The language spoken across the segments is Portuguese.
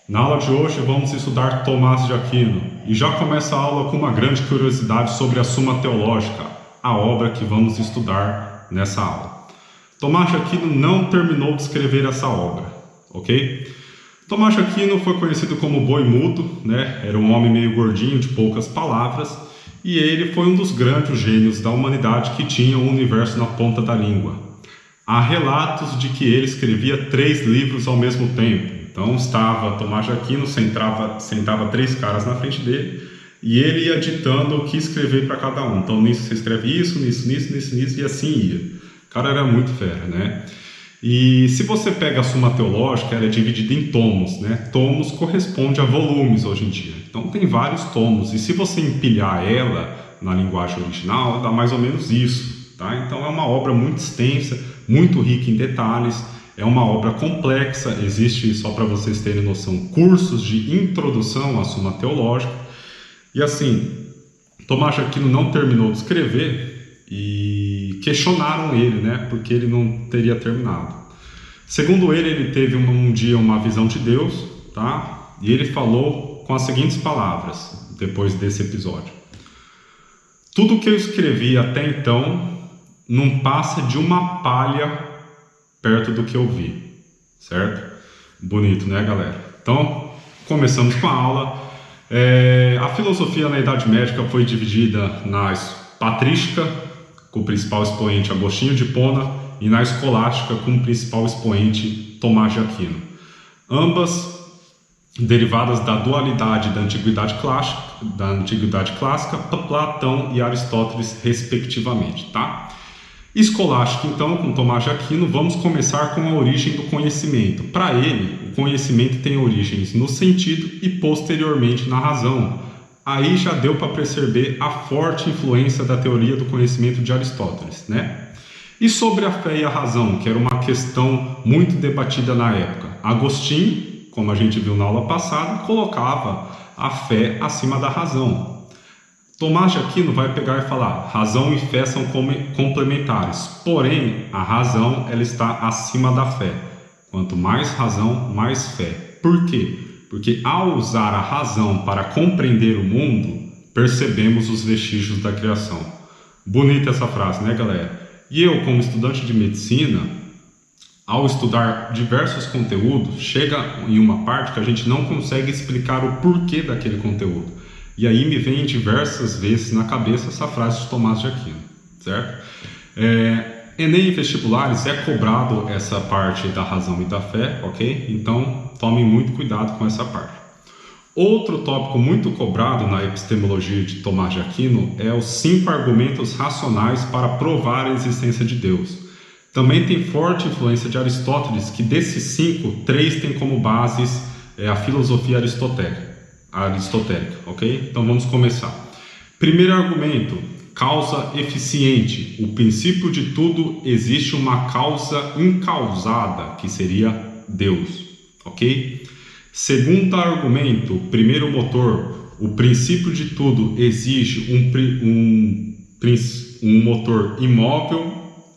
Na aula de hoje vamos estudar Tomás de Aquino e já começa a aula com uma grande curiosidade sobre a Suma Teológica, a obra que vamos estudar nessa aula. Tomás de Aquino não terminou de escrever essa obra, ok? Tomás de Aquino foi conhecido como boi mudo, né? Era um homem meio gordinho, de poucas palavras, e ele foi um dos grandes gênios da humanidade que tinha o universo na ponta da língua. Há relatos de que ele escrevia 3 livros ao mesmo tempo. Então estava Tomás de Aquino, sentava 3 caras na frente dele e ele ia ditando o que escrever para cada um. Então nisso você escreve isso, nisso e assim ia. O cara era muito fera, né? E se você pega a Suma Teológica, ela é dividida em tomos, né? Tomos corresponde a volumes hoje em dia. Então tem vários tomos e se você empilhar ela na linguagem original, ela dá mais ou menos isso, tá? Então é uma obra muito extensa, muito rica em detalhes. É uma obra complexa, existe, só para vocês terem noção, cursos de introdução à Suma Teológica. E assim, Tomás de Aquino não terminou de escrever e questionaram ele, né, porque ele não teria terminado. Segundo ele teve um dia uma visão de Deus, tá? E ele falou com as seguintes palavras, depois desse episódio. Tudo que eu escrevi até então não passa de uma palha perto do que eu vi, certo? Bonito, né, galera? Então, começamos com a aula. A filosofia na Idade Média foi dividida na patrística, com o principal expoente Agostinho de Hipona, e na escolástica, com o principal expoente Tomás de Aquino. Ambas derivadas da dualidade da Antiguidade Clássica, Platão e Aristóteles, respectivamente, tá? Escolástica, então, com Tomás de Aquino, vamos começar com a origem do conhecimento. Para ele, o conhecimento tem origens no sentido e posteriormente na razão. Aí já deu para perceber a forte influência da teoria do conhecimento de Aristóteles, né? E sobre a fé e a razão, que era uma questão muito debatida na época. Agostinho, como a gente viu na aula passada, colocava a fé acima da razão. Tomás de Aquino vai pegar e falar, razão e fé são complementares, porém a razão ela está acima da fé. Quanto mais razão, mais fé. Por quê? Porque ao usar a razão para compreender o mundo, percebemos os vestígios da criação. Bonita essa frase, né, galera? E eu, como estudante de medicina, ao estudar diversos conteúdos, chega em uma parte que a gente não consegue explicar o porquê daquele conteúdo. E aí me vem diversas vezes na cabeça essa frase de Tomás de Aquino, certo? Enem e vestibulares é cobrado essa parte da razão e da fé, ok? Então, tomem muito cuidado com essa parte. Outro tópico muito cobrado na epistemologia de Tomás de Aquino é os 5 argumentos racionais para provar a existência de Deus. Também tem forte influência de Aristóteles, que desses 5, 3 tem como bases a filosofia aristotélica, ok? Então vamos começar. Primeiro argumento, causa eficiente. O princípio de tudo existe uma causa incausada, que seria Deus, ok? Segundo argumento, primeiro motor, o princípio de tudo exige um motor imóvel,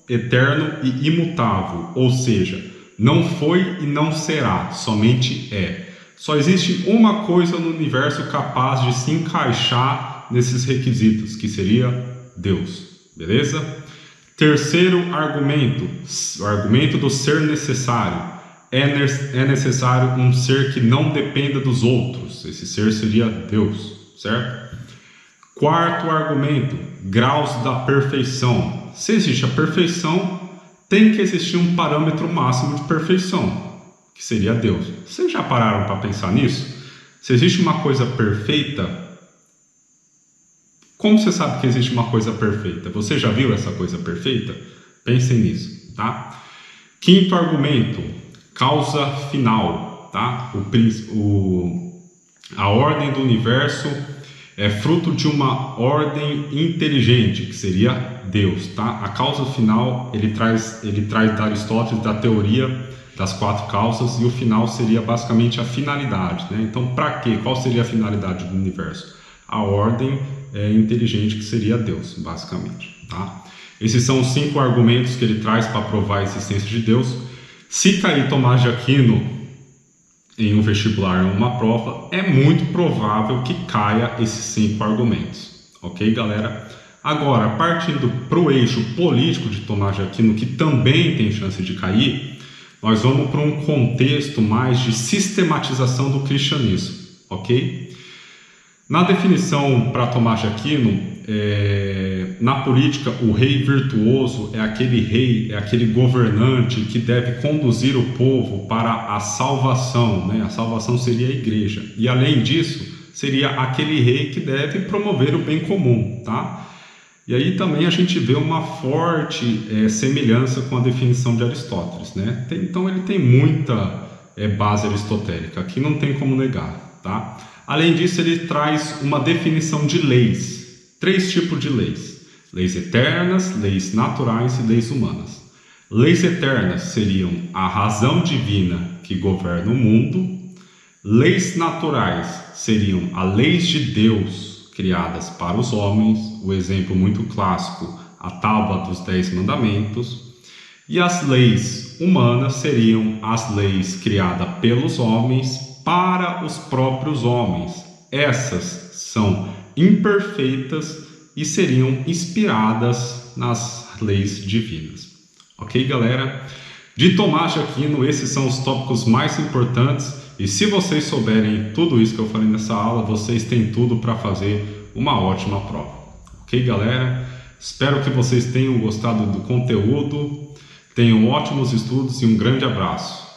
eterno e imutável, ou seja, não foi e não será, somente é. Só existe uma coisa no universo capaz de se encaixar nesses requisitos, que seria Deus, beleza? Terceiro argumento, o argumento do ser necessário. É necessário um ser que não dependa dos outros, esse ser seria Deus, certo? Quarto argumento, graus da perfeição. Se existe a perfeição, tem que existir um parâmetro máximo de perfeição, que seria Deus. Vocês já pararam para pensar nisso? Se existe uma coisa perfeita, como você sabe que existe uma coisa perfeita? Você já viu essa coisa perfeita? Pensem nisso, tá? Quinto argumento, causa final, tá? A ordem do universo é fruto de uma ordem inteligente, que seria Deus, tá? A causa final, ele traz da Aristóteles, da teoria das 4 causas, e o final seria basicamente a finalidade, né? Então, para quê? Qual seria a finalidade do universo? A ordem inteligente, que seria Deus, basicamente, tá? Esses são os 5 argumentos que ele traz para provar a existência de Deus. Se cair Tomás de Aquino em um vestibular ou uma prova, é muito provável que caia esses 5 argumentos. Ok, galera? Agora, partindo para o eixo político de Tomás de Aquino, que também tem chance de cair, nós vamos para um contexto mais de sistematização do cristianismo. Ok? Na definição para Tomás de Aquino, na política, o rei virtuoso é aquele rei, é aquele governante que deve conduzir o povo para a salvação, né? A salvação seria a igreja. E além disso, seria aquele rei que deve promover o bem comum, tá? E aí também a gente vê uma forte semelhança com a definição de Aristóteles, né? Então ele tem muita base aristotélica, aqui não tem como negar, tá? Além disso, ele traz uma definição de leis, 3 tipos de leis: leis eternas, leis naturais e leis humanas. Leis eternas seriam a razão divina que governa o mundo. Leis naturais seriam as leis de Deus criadas para os homens, o exemplo muito clássico, a Tábua dos 10 Mandamentos. E as leis humanas seriam as leis criadas pelos homens para os próprios homens. Essas são imperfeitas e seriam inspiradas nas leis divinas. Ok, galera? De Tomás de Aquino, esses são os tópicos mais importantes. E se vocês souberem tudo isso que eu falei nessa aula, vocês têm tudo para fazer uma ótima prova. Ok, galera? Espero que vocês tenham gostado do conteúdo. Tenham ótimos estudos e um grande abraço.